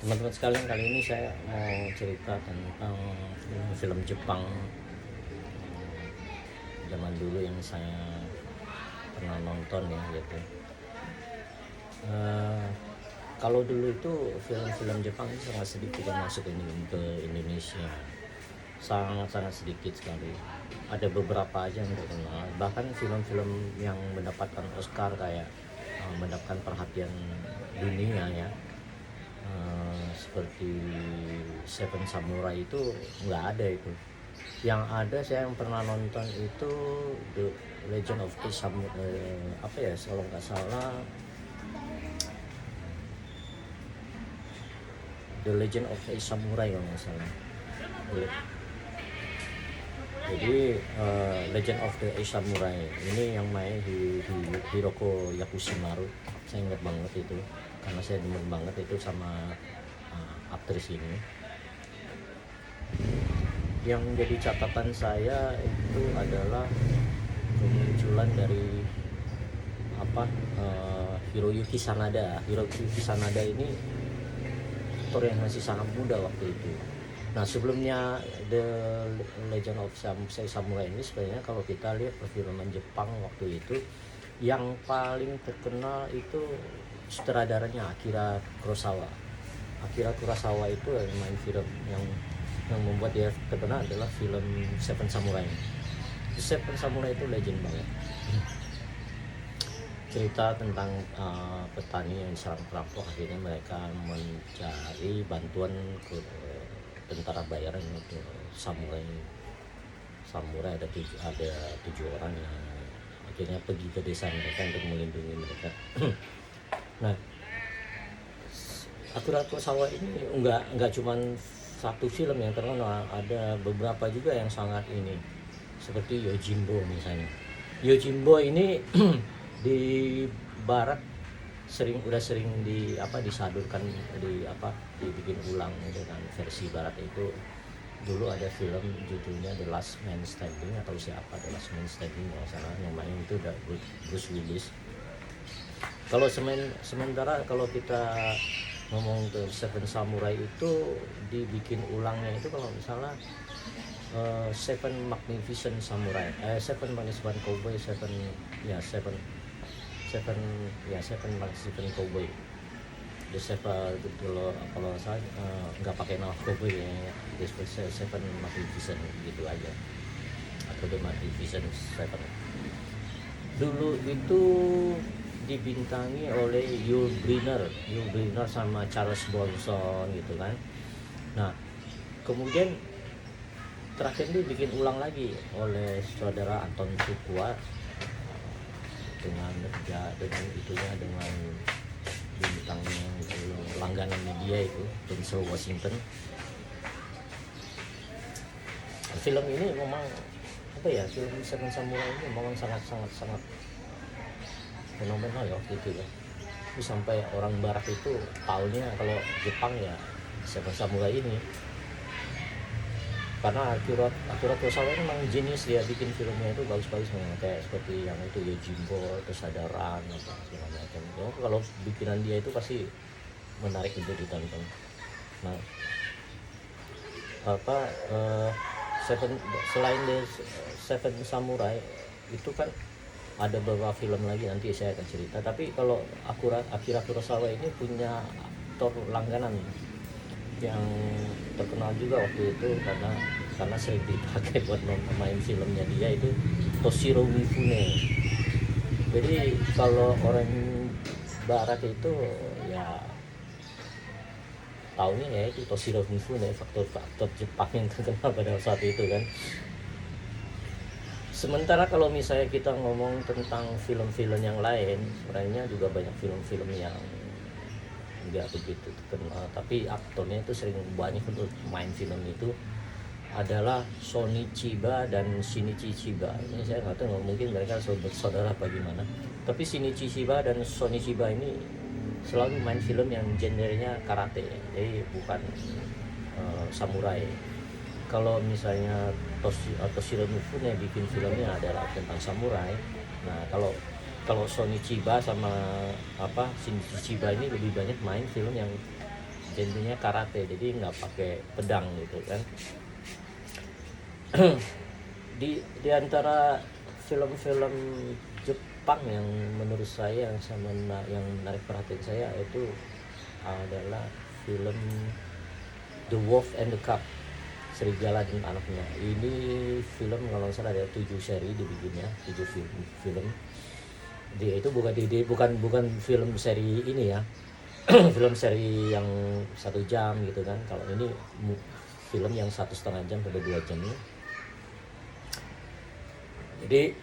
Teman-teman sekalian, kali ini saya mau cerita tentang film Jepang zaman dulu yang saya pernah nonton ya gitu. Eh, Kalau dulu itu film-film Jepang itu sangat sedikit yang masuk ke Indonesia, sangat-sangat sedikit sekali. Ada beberapa aja yang terkenal, bahkan film-film yang mendapatkan Oscar kayak mendapatkan perhatian dunia ya, seperti Seven Samurai itu nggak ada itu. Yang ada saya yang pernah nonton itu The Legend of the Samurai, apa ya kalau nggak salah, The Legend of the Samurai kalau nggak salah. Jadi Legend of the Samurai ini yang main di Hiroko Yakushimaru. Saya ingat banget itu karena saya demen banget itu sama aktris ini. Yang jadi catatan saya itu adalah kemunculan dari Hiroyuki Sanada. Hiroyuki Sanada ini aktor yang masih sangat muda waktu itu. Nah, sebelumnya The Legend of Samurai ini sebenarnya kalau kita lihat perfilman Jepang waktu itu, yang paling terkenal itu sutradaranya Akira Kurosawa. Akira Kurosawa itu yang main film yang membuat dia terkenal adalah film Seven Samurai. Seven Samurai itu legend banget. Cerita tentang petani yang diserang perampok, akhirnya mereka mencari bantuan ke tentara bayaran untuk samurai ada tujuh orang yang akhirnya pergi ke desa mereka untuk melindungi mereka. Nah, Akira Kurosawa ini enggak cuman satu film yang terkenal, ada beberapa juga yang sangat ini, seperti Yojimbo misalnya. Yojimbo ini di barat udah sering disadurkan, dibikin ulang gitu kan, versi barat itu. Dulu ada film judulnya The Last Man Standing atau siapa The Last Man Standing kalau salah, yang main itu udah Bruce Willis. Kalau sementara kalau kita ngomong ke Seven Samurai itu dibikin ulangnya itu kalau misalnya Seven Magnificent Samurai, Seven Magnificent Cowboy, Seven Magnificent Cowboy. The Seven kalau saya nggak pakai nama cowboy ya, Seven Magnificent gitu aja, atau The Magnificent Seven. Dulu itu dibintangi oleh Yul Brynner sama Charles Bronson gitu kan. Nah, kemudian terakhir itu bikin ulang lagi oleh saudara Anton Fuqua dengan bintangnya itu, langganannya dia itu Denzel Washington. Film ini memang film Seven Samurai ini memang sangat fenomenal ya waktu itu ya. Tapi sampai orang barat itu taunya kalau Jepang ya Seven Samurai ini. Karena Akira Kurosawa ini memang jenius, dia bikin filmnya itu bagus-bagus memang, kayak seperti yang itu Yojimbo, Kesadaran atau segala macam. Ya, kalau bikinan dia itu pasti menarik untuk ditonton. Nah, selain The Seven Samurai itu kan ada beberapa film lagi, nanti saya akan cerita. Tapi kalau Akira Kurosawa ini punya aktor langganan yang terkenal juga waktu itu karena sering dipakai buat main filmnya dia, itu Toshiro Mifune. Jadi kalau orang barat itu ya tahunya ya itu Toshiro Mifune, faktor Jepang yang terkenal pada saat itu kan. Sementara kalau misalnya kita ngomong tentang film-film yang lain, sebenarnya juga banyak film-film yang nggak begitu terkenal, tapi aktornya itu sering banyak untuk main film itu adalah Sonny Chiba dan Shinichi Chiba. Ini saya nggak tahu, mungkin mereka saudara apa gimana, tapi Shinichi Chiba dan Sonny Chiba ini selalu main film yang genrenya karate, jadi bukan samurai. Kalau misalnya Toshiro Mifune bikin filmnya adalah tentang samurai. Nah, kalau Sonny Chiba sama Shinichi Chiba ini lebih banyak main film yang genrenya karate, jadi nggak pakai pedang gitu kan. Di antara film-film Jepang yang menurut saya yang menarik perhatian saya itu adalah film The Wolf and the Cub, Serigala dan Anaknya. Ini film kalau nggak salah ada 7 seri dibikinnya, 7 film. Dia itu bukan film seri ini ya. Film seri yang 1 jam gitu kan. Kalau ini film yang 1,5 jam sampai 2 jam. Jadi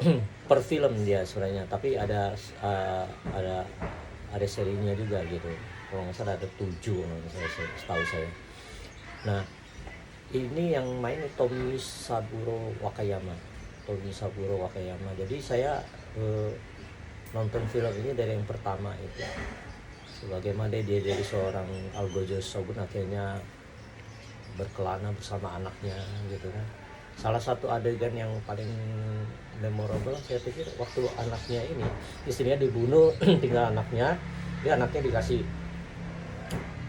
per film dia sebenarnya, tapi ada serinya juga gitu. Kalau nggak salah ada 7 setahu saya. Nah, ini yang main Tomisaburo Wakayama. Jadi saya nonton film ini dari yang pertama itu. Sebagaimana dia dari seorang Algojo Shogun akhirnya berkelana bersama anaknya gitu kan. Salah satu adegan yang paling memorable saya pikir waktu anaknya ini, istrinya dibunuh, tinggal anaknya, dikasih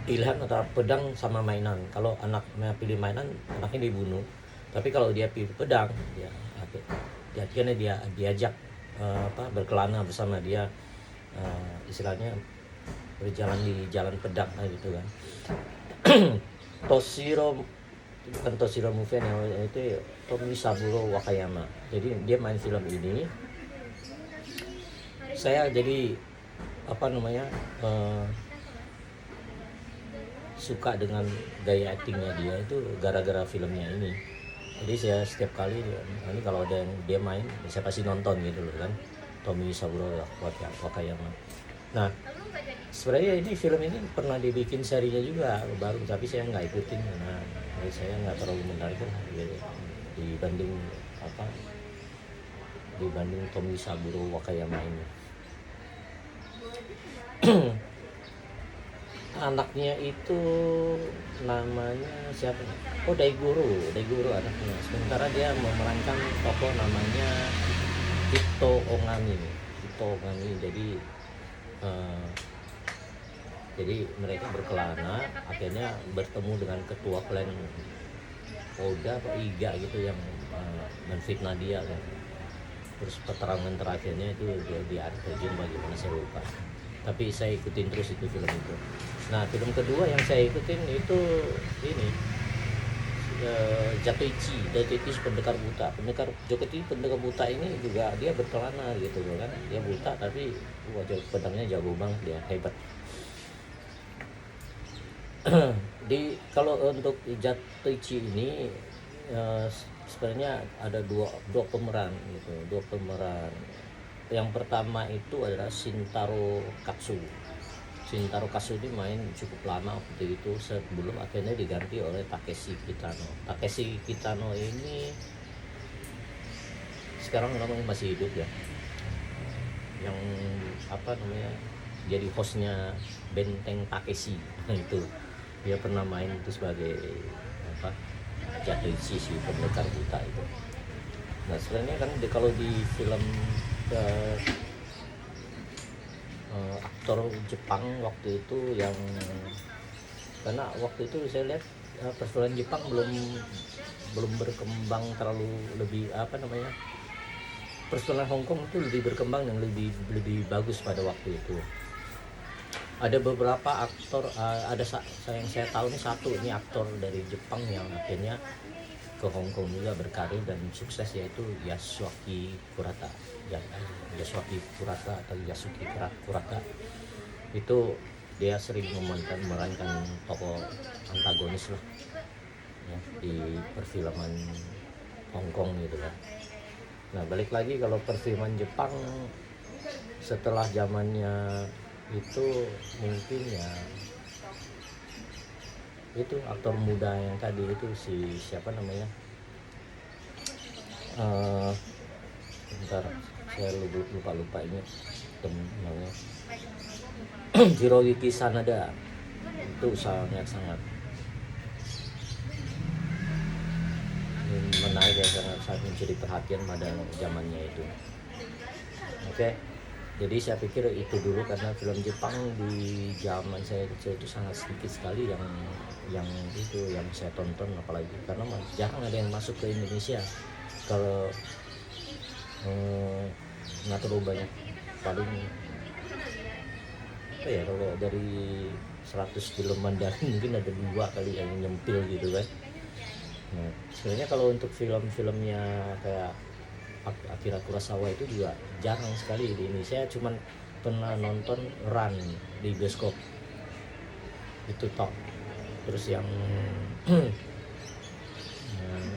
pilihan antara pedang sama mainan. Kalau anaknya pilih mainan, anaknya dibunuh. Tapi kalau dia pilih pedang, akhirnya dia diajak berkelana bersama dia, istilahnya berjalan di jalan pedang gitu kan. Bukan Toshiro Mufen yang itu Tomisaburo Wakayama. Jadi dia main film ini, saya jadi suka dengan gaya aktingnya dia itu gara-gara filmnya ini. Jadi saya setiap kali ini kalau ada yang dia main, saya pasti nonton gitu loh kan, Tomisaburo Wakayama. Nah, sebenarnya ini film ini pernah dibikin serinya juga baru, tapi saya nggak ikutin karena saya nggak terlalu menarik gitu, dibanding Tomisaburo Wakayama ini. Anaknya itu namanya siapa? Daigoro anaknya. Sementara dia memerankan tokoh namanya Ito Ongami. Jadi mereka berkelana, akhirnya bertemu dengan ketua klan Oda atau Iga gitu yang menfitnah dia kan. Terus peperangan terakhirnya itu dia terjun bagaimana saya lupa. Tapi saya ikutin terus itu film itu. Nah, film kedua yang saya ikutin itu ini Jatoichi Pendekar Buta ini juga dia berkelana gitu kan. Dia buta tapi pedangnya jago banget, dia hebat. Kalau untuk Jatoichi ini sebenarnya ada dua pemeran gitu, Yang pertama itu adalah Shintaro Katsu ini main cukup lama waktu itu sebelum akhirnya diganti oleh Takeshi Kitano ini sekarang namanya masih hidup ya, yang jadi hostnya Benteng Takeshi. Nah, itu dia pernah main itu sebagai Jatoichi si Pendekar Buta itu. Nah, sebenarnya kan kalau di film aktor Jepang waktu itu yang, karena waktu itu saya lihat perfilman Jepang belum berkembang terlalu, lebih perfilman Hong Kong itu lebih berkembang dan lebih bagus pada waktu itu. Ada beberapa aktor, yang saya tahu nih satu ini aktor dari Jepang yang akhirnya ke Hong Kong juga berkarir dan sukses, yaitu Yasuaki Kurata atau Yasuki Kurata. Itu dia sering memerankan tokoh antagonis lah ya, di perfilman Hong Kong gitu kan. Nah, balik lagi kalau perfilman Jepang setelah zamannya itu mungkin ya itu aktor muda yang tadi itu si siapa namanya, bentar saya lupa ingat namanya. Hiroyuki Sanada itu sangat menarik ya, sangat mencuri perhatian pada zamannya itu. Oke. Jadi saya pikir itu dulu, karena film Jepang di zaman saya kecil itu sangat sedikit sekali yang itu yang saya tonton, apalagi karena jarang ada yang masuk ke Indonesia. Kalau nggak terlalu banyak, paling apa ya, kalau dari 100 film Mandarin mungkin ada 2 kali yang nyempil gitu kan. Nah, sebenarnya kalau untuk film-filmnya kayak Akira Kurosawa itu juga jarang sekali di ini. Saya cuman pernah nonton Run di bioskop itu top. Terus yang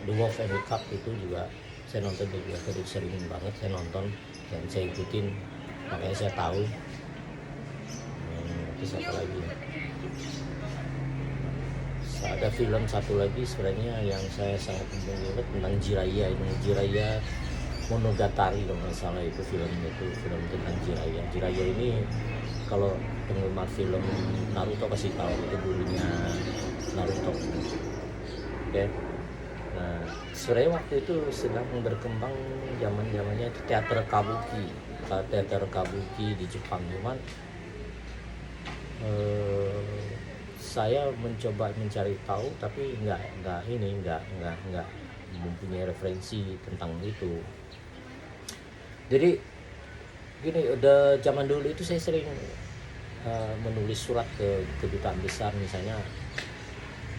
The Wolf and the Cub itu juga saya nonton juga, terus sering banget saya nonton dan saya ikutin, makanya saya tahu. Terus apa lagi, ada film satu lagi sebenarnya yang saya sangat mengingat tentang Jiraiya. Ini Jiraiya Monogatari kalau nggak salah, itu filmnya, itu film tentang Jiraiya. Jiraiya ini kalau penggemar film Naruto pasti tahu, itu dulunya Naruto. Oke. Nah, sebenarnya waktu itu sedang berkembang zamannya itu teater kabuki di Jepang. Cuman saya mencoba mencari tahu, tapi nggak mempunyai referensi tentang itu. Jadi gini, udah zaman dulu itu saya sering menulis surat ke kedutaan besar, misalnya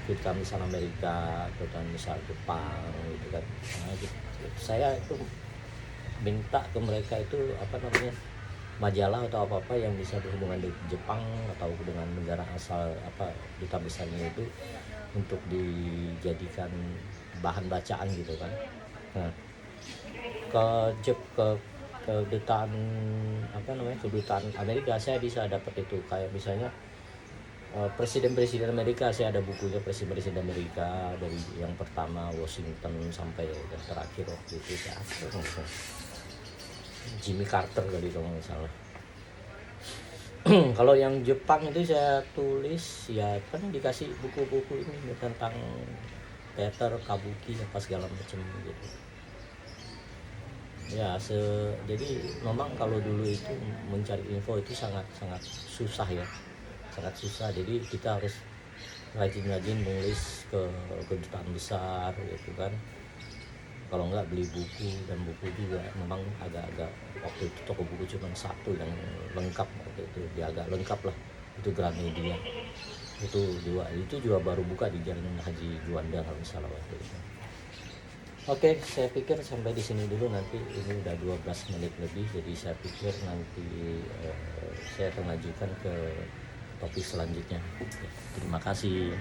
kedutaan besar Amerika, kedutaan besar Jepang gitu kan. Nah, gitu. Saya itu minta ke mereka itu majalah atau apa yang bisa berhubungan dengan Jepang atau dengan negara asal duta besarnya itu, untuk dijadikan bahan bacaan gitu kan. Nah, ke kedutaan kedutaan Amerika saya bisa dapat itu, kayak misalnya presiden Amerika, saya ada bukunya presiden Amerika dari yang pertama Washington sampai yang terakhir waktu itu Jimmy Carter kali kalau nggak salah. Kalau yang Jepang itu saya tulis ya kan, dikasih buku-buku ini tentang teater kabuki apa segala macam gitu ya. Jadi memang kalau dulu itu mencari info itu sangat susah ya, sangat susah. Jadi kita harus rajin-rajin nulis ke kedutaan besar gitu kan. Kalau nggak beli buku, dan buku juga memang agak-agak, waktu itu toko buku cuma satu yang lengkap waktu itu, dia agak lengkap lah, itu Gramedia. Itu juga baru buka di Jalan Haji Juanda kalau salah waktu itu. Oke, saya pikir sampai di sini dulu. Nanti ini udah 12 menit lebih, jadi saya pikir nanti saya akan lanjutkan ke topik selanjutnya. Terima kasih.